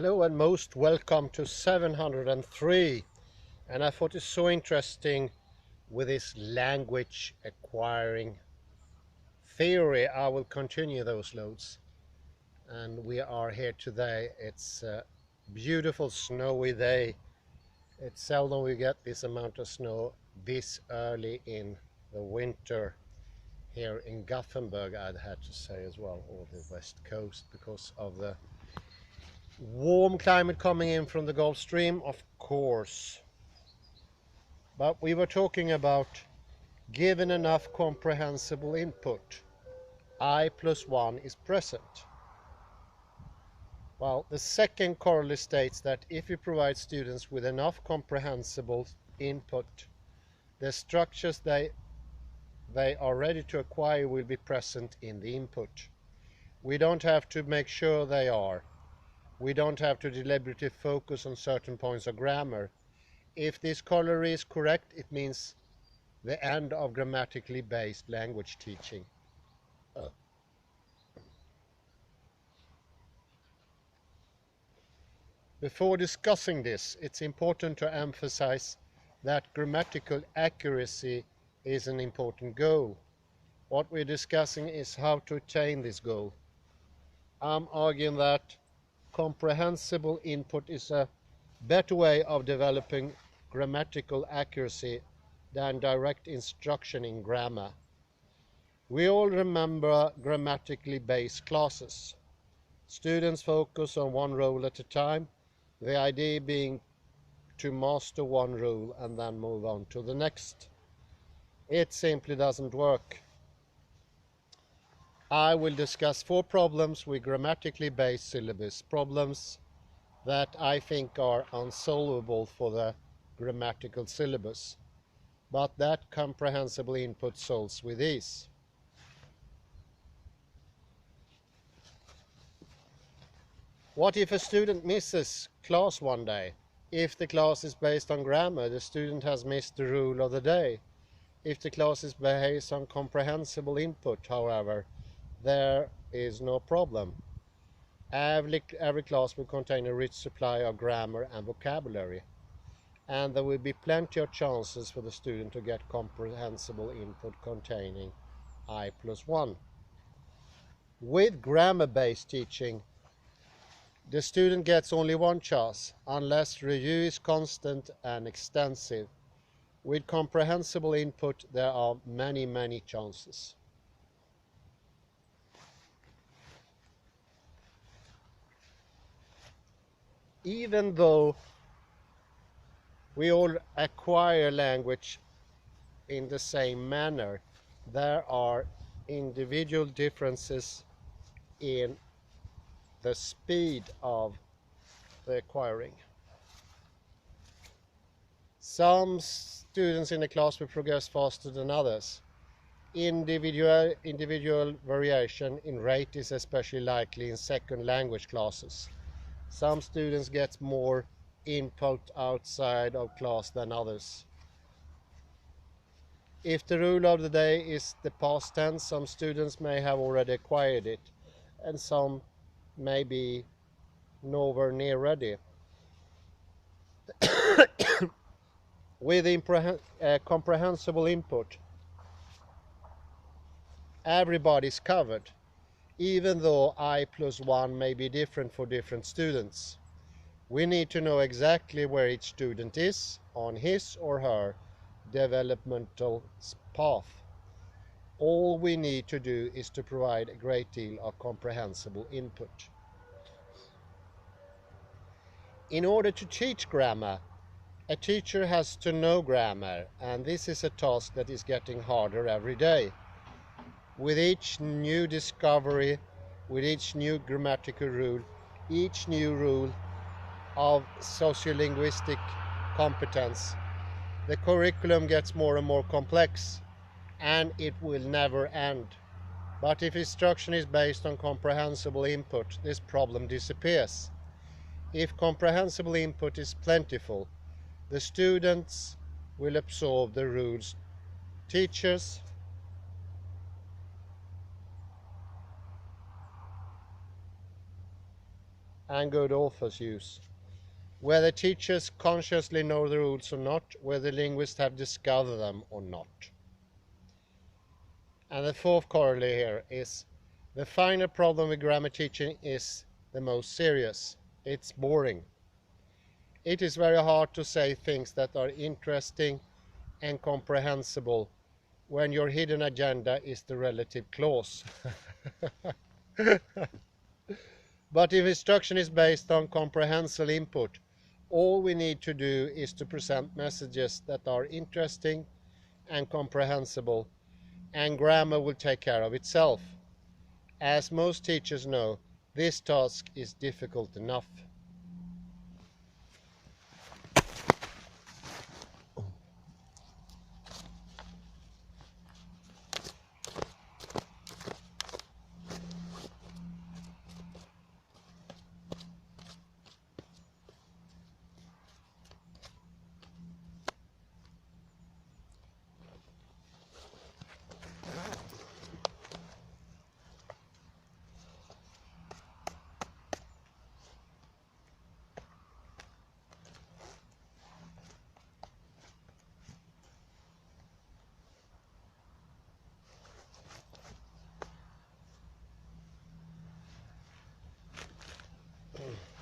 Hello and most welcome to 703. And I thought it's so interesting with this language acquiring theory. I will continue those loads. And we are here today. It's a beautiful snowy day. It's seldom we get this amount of snow this early in the winter here in Gothenburg, I'd had to say as well, or the west coast, because of the warm climate coming in from the Gulf Stream, of course. But we were talking about given enough comprehensible input, I+1 is present. Well, the second corollary states that if you provide students with enough comprehensible input, the structures they are ready to acquire will be present in the input. We don't have to make sure they are. We don't have to deliberately focus on certain points of grammar. If this corollary is correct, it means the end of grammatically based language teaching. Before discussing this, it's important to emphasize that grammatical accuracy is an important goal. What we're discussing is how to attain this goal. I'm arguing that comprehensible input is a better way of developing grammatical accuracy than direct instruction in grammar. We all remember grammatically based classes. Students focus on one rule at a time, the idea being to master one rule and then move on to the next. It simply doesn't work. I will discuss 4 problems with grammatically based syllabus, problems that I think are unsolvable for the grammatical syllabus, but that comprehensible input solves with ease. What if a student misses class one day? If the class is based on grammar, the student has missed the rule of the day. If the class is based on comprehensible input, however, there is no problem. Every class will contain a rich supply of grammar and vocabulary, and there will be plenty of chances for the student to get comprehensible input containing I+1. With grammar-based teaching, the student gets only one chance, unless review is constant and extensive. With comprehensible input, there are many chances. Even though we all acquire language in the same manner, there are individual differences in the speed of the acquiring. Some students in the class will progress faster than others. Individual variation in rate is especially likely in second language classes. Some students get more input outside of class than others. If the rule of the day is the past tense, some students may have already acquired it, and some may be nowhere near ready. With comprehensible input, everybody's covered, even though I+1 may be different for different students. We need to know exactly where each student is on his or her developmental path. All we need to do is to provide a great deal of comprehensible input. In order to teach grammar, a teacher has to know grammar, and this is a task that is getting harder every day. With each new discovery, with each new grammatical rule, each new rule of sociolinguistic competence, the curriculum gets more and more complex, and it will never end. But if instruction is based on comprehensible input, this problem disappears. If comprehensible input is plentiful, the students will absorb the rules. Teachers and good authors use, whether teachers consciously know the rules or not, whether linguists have discovered them or not. And the fourth corollary here is the final problem with grammar teaching is the most serious. It's boring. It is very hard to say things that are interesting and comprehensible when your hidden agenda is the relative clause. But if instruction is based on comprehensive input, all we need to do is to present messages that are interesting and comprehensible, and grammar will take care of itself. As most teachers know, this task is difficult enough.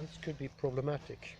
This could be problematic.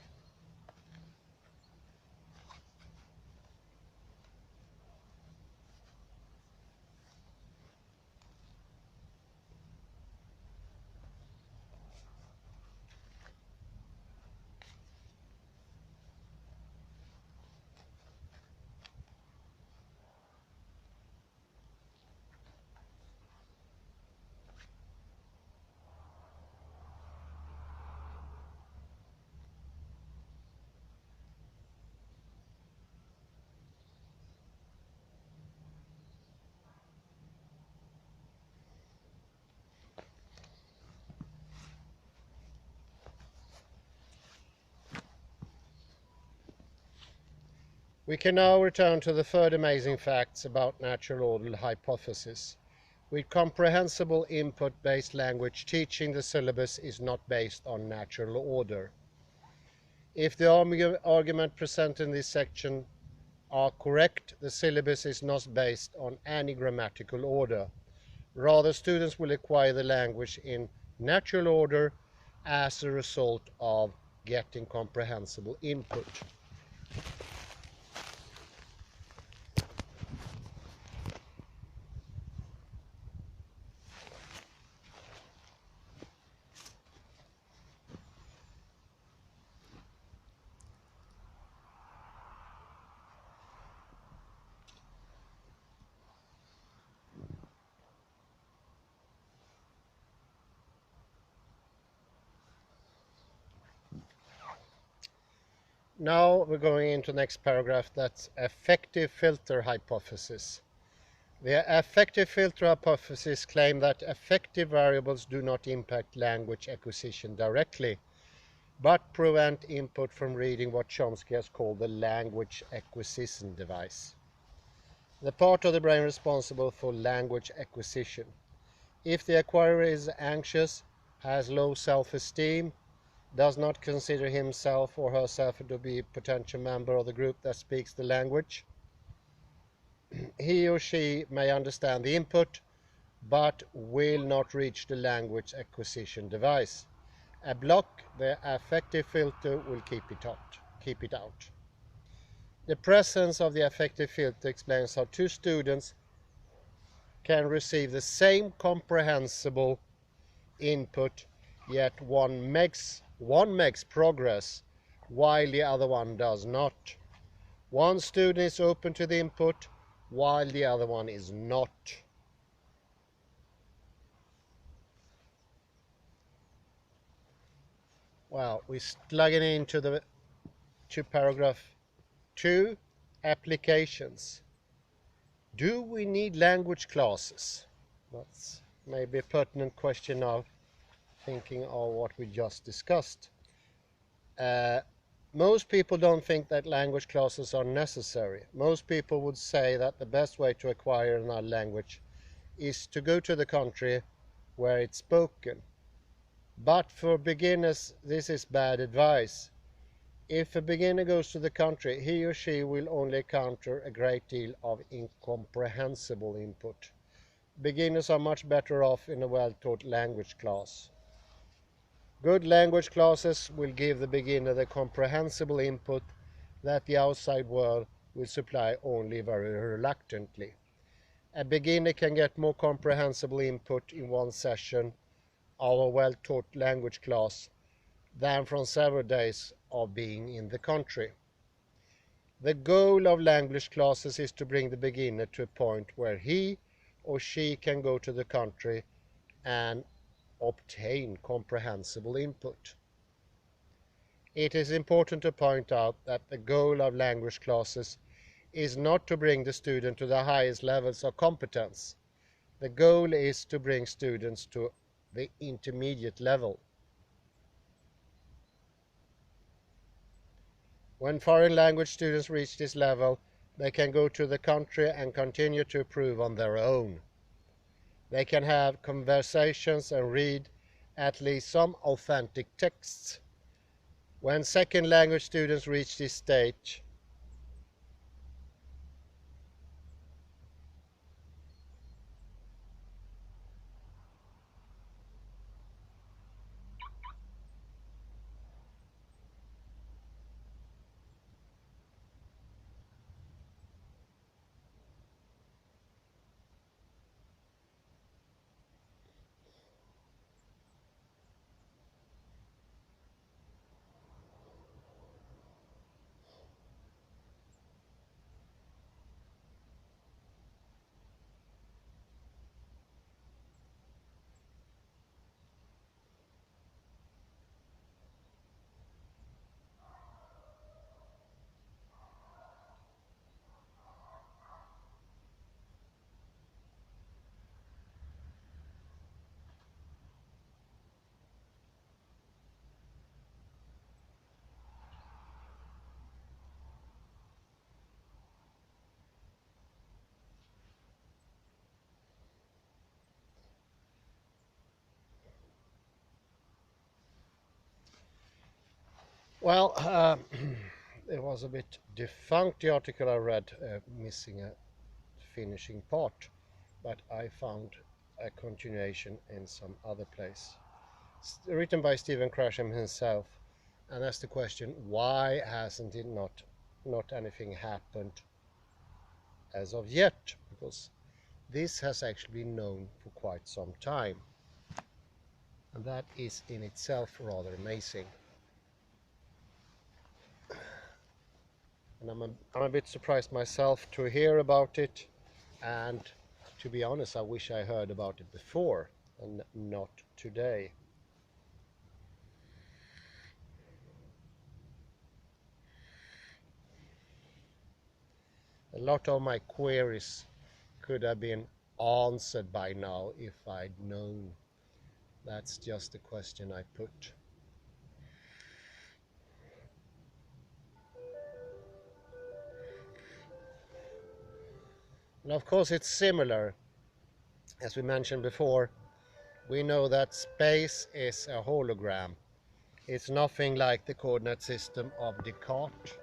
We can now return to the third amazing facts about natural order hypothesis. With comprehensible input-based language teaching, the syllabus is not based on natural order. If the argument presented in this section are correct, the syllabus is not based on any grammatical order. Rather, students will acquire the language in natural order as a result of getting comprehensible input. Now we're going into the next paragraph, that's affective filter hypothesis. The affective filter hypothesis claims that affective variables do not impact language acquisition directly, but prevent input from reading what Chomsky has called the language acquisition device, the part of the brain responsible for language acquisition. If the acquirer is anxious, has low self-esteem, does not consider himself or herself to be a potential member of the group that speaks the language, he or she may understand the input, but will not reach the language acquisition device. A block, the affective filter, will keep it out. The presence of the affective filter explains how two students can receive the same comprehensible input, yet one makes progress while the other one does not. One student is open to the input while the other one is not. Well, we're slugging into paragraph 2, applications. Do we need language classes? That's maybe a pertinent question now, thinking of what we just discussed. Most people don't think that language classes are necessary. Most people would say that the best way to acquire another language is to go to the country where it's spoken. But for beginners, this is bad advice. If a beginner goes to the country, he or she will only encounter a great deal of incomprehensible input. Beginners are much better off in a well-taught language class. Good language classes will give the beginner the comprehensible input that the outside world will supply only very reluctantly. A beginner can get more comprehensible input in one session of a well-taught language class than from several days of being in the country. The goal of language classes is to bring the beginner to a point where he or she can go to the country and obtain comprehensible input. It is important to point out that the goal of language classes is not to bring the student to the highest levels of competence. The goal is to bring students to the intermediate level. When foreign language students reach this level, they can go to the country and continue to improve on their own. They can have conversations and read at least some authentic texts. When second language students reach this stage, well, it was a bit defunct, the article I read, missing a finishing part, but I found a continuation in some other place. Written by Stephen Krasham himself, and that's the question: why hasn't it not anything happened as of yet? Because this has actually been known for quite some time, and that is in itself rather amazing. And I'm a bit surprised myself to hear about it, and to be honest, I wish I heard about it before and not today. A lot of my queries could have been answered by now if I'd known. That's just the question I put. And of course it's similar. As we mentioned before, we know that space is a hologram. It's nothing like the coordinate system of Descartes.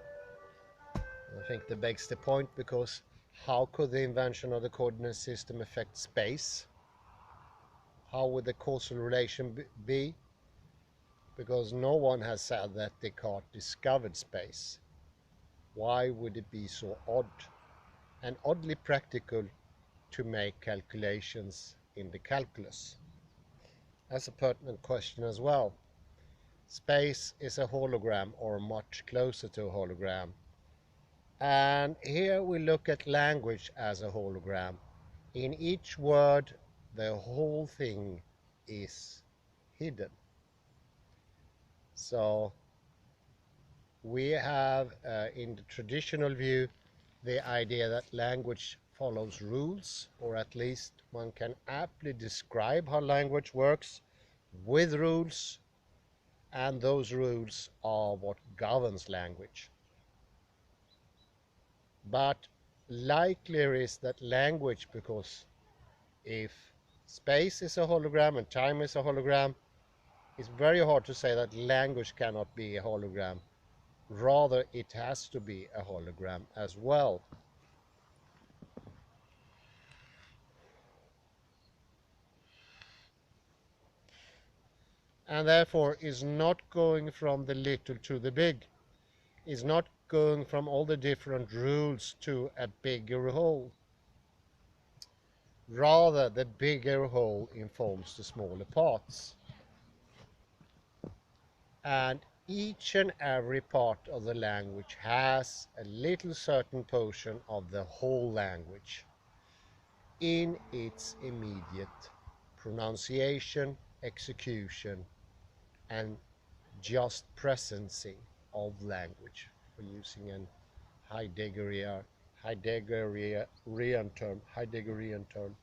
I think that begs the point, because how could the invention of the coordinate system affect space? How would the causal relation be? Because no one has said that Descartes discovered space. Why would it be so odd and oddly practical to make calculations in the calculus? That's a pertinent question as well. Space is a hologram, or much closer to a hologram. And here we look at language as a hologram. In each word, the whole thing is hidden. So we have, in the traditional view, the idea that language follows rules, or at least one can aptly describe how language works with rules, and those rules are what governs language. But likelier is that language, because if space is a hologram and time is a hologram, it's very hard to say that language cannot be a hologram. Rather, it has to be a hologram as well. And therefore is not going from the little to the big, is not going from all the different rules to a bigger whole. Rather, the bigger whole informs the smaller parts. And each and every part of the language has a little certain portion of the whole language in its immediate pronunciation, execution, and just presencing of language, for using an Heideggerian term.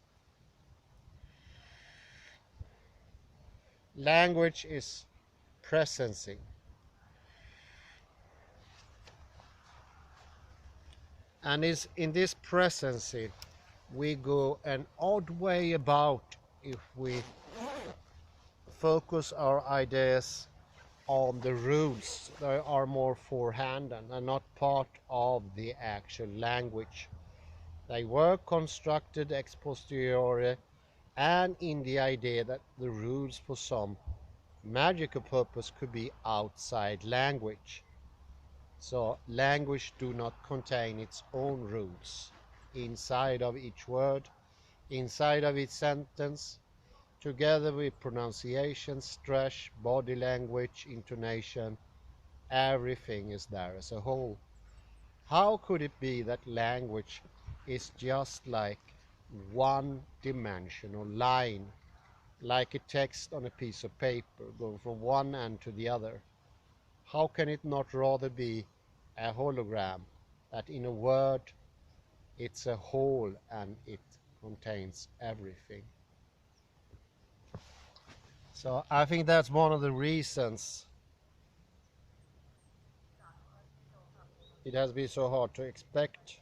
Language is presencing. And is in this presencing we go an odd way about if we focus our ideas on the rules that are more forehand and are not part of the actual language. They were constructed ex posteriori and in the idea that the rules for some magical purpose could be outside language. So language do not contain its own rules inside of each word, inside of each sentence, together with pronunciation, stress, body language, intonation, everything is there as a whole. How could it be that language is just like one-dimensional line, like a text on a piece of paper going from one end to the other? How can it not rather be a hologram, that in a word it's a whole and it contains everything? So I think that's one of the reasons it has been so hard to expect.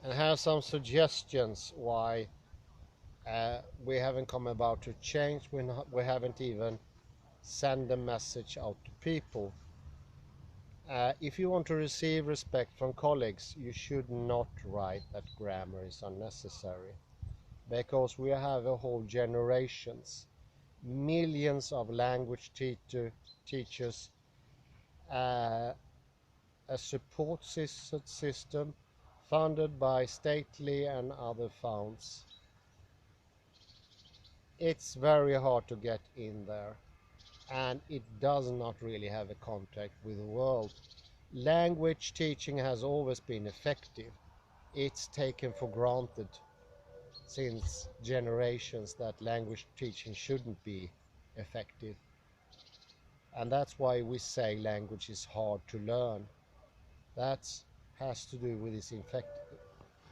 And have some suggestions why we haven't come about to change. We haven't even sent a message out to people. If you want to receive respect from colleagues, you should not write that grammar is unnecessary, because we have a whole generations, millions of language teachers, a support system funded by stately and other funds. It's very hard to get in there, and it does not really have a contact with the world. Language teaching has always been effective. It's taken for granted since generations that language teaching shouldn't be effective. And that's why we say language is hard to learn. That has to do with its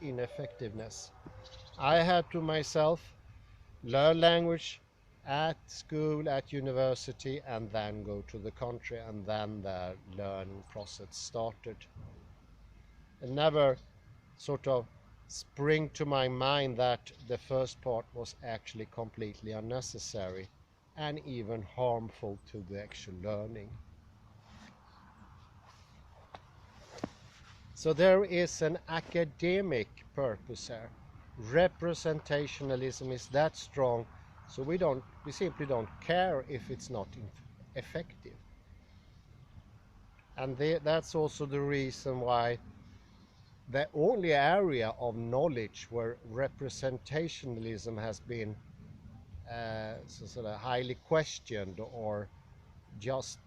ineffectiveness. I had to myself learn language at school, at university, and then go to the country, and then the learning process started. It never sort of spring to my mind that the first part was actually completely unnecessary and even harmful to the actual learning. So there is an academic purpose here. Representationalism is that strong, so we simply don't care if it's not effective. And that's also the reason why the only area of knowledge where representationalism has been sort of highly questioned, or just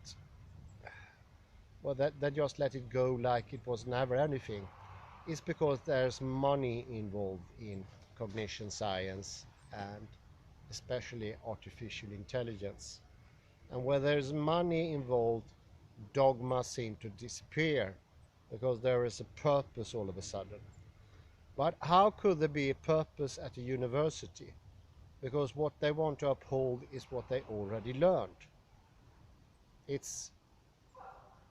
that just let it go like it was never anything, is because there's money involved in cognition science and especially artificial intelligence. And where there's money involved, dogma seem to disappear because there is a purpose all of a sudden. But how could there be a purpose at a university? because what they want to uphold is what they already learned. It's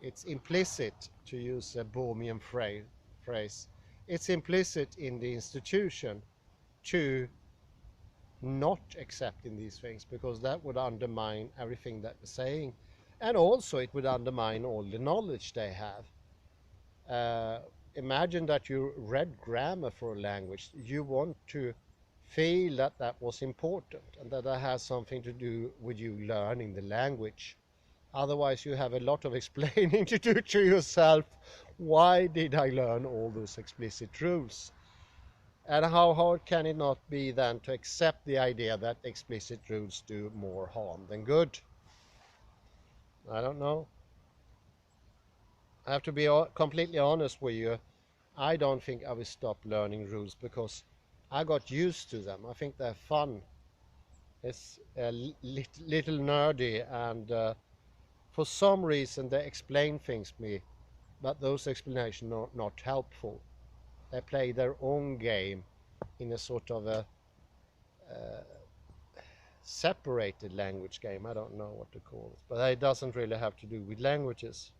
it's implicit, to use a Bohemian phrase. It's implicit in the institution to not accepting these things, because that would undermine everything that we're saying, and also it would undermine all the knowledge they have. Imagine that you read grammar for a language. You want to feel that that was important and that that has something to do with you learning the language. Otherwise, you have a lot of explaining to do to yourself. Why did I learn all those explicit rules? And how hard can it not be then to accept the idea that explicit rules do more harm than good? I don't know. I have to be completely honest with you. I don't think I will stop learning rules because I got used to them. I think they're fun. It's a little nerdy, and for some reason they explain things to me, but those explanations are not helpful. They play their own game in a sort of a separated language game. I don't know what to call it, but it doesn't really have to do with languages.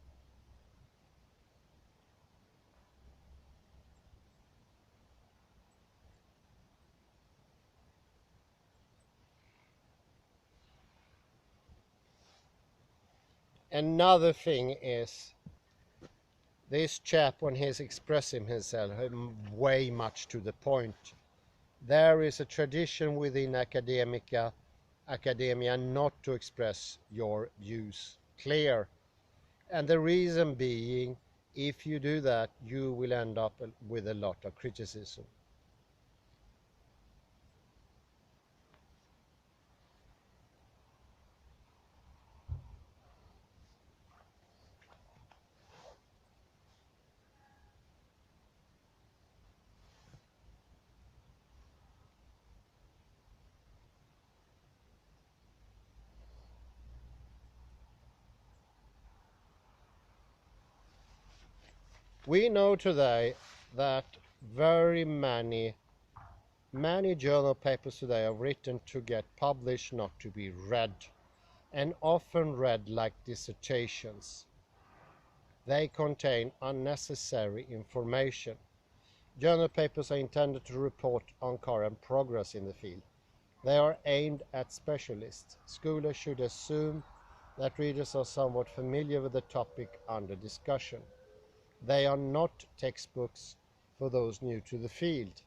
Another thing is this chap, when he's expressing himself, way much to the point. There is a tradition within academia not to express your views clear. And the reason being, if you do that, you will end up with a lot of criticism. We know today that very many journal papers today are written to get published, not to be read, and often read like dissertations. They contain unnecessary information. Journal papers are intended to report on current progress in the field. They are aimed at specialists. Scholars should assume that readers are somewhat familiar with the topic under discussion. They are not textbooks for those new to the field,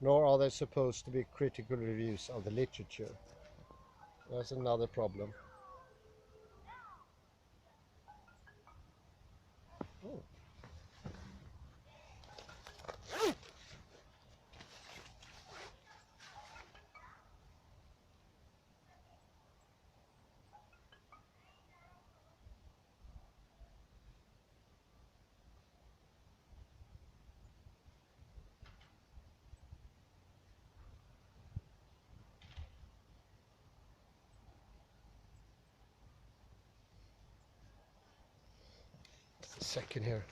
nor are they supposed to be critical reviews of the literature. That's another problem. Oh. Just a second here.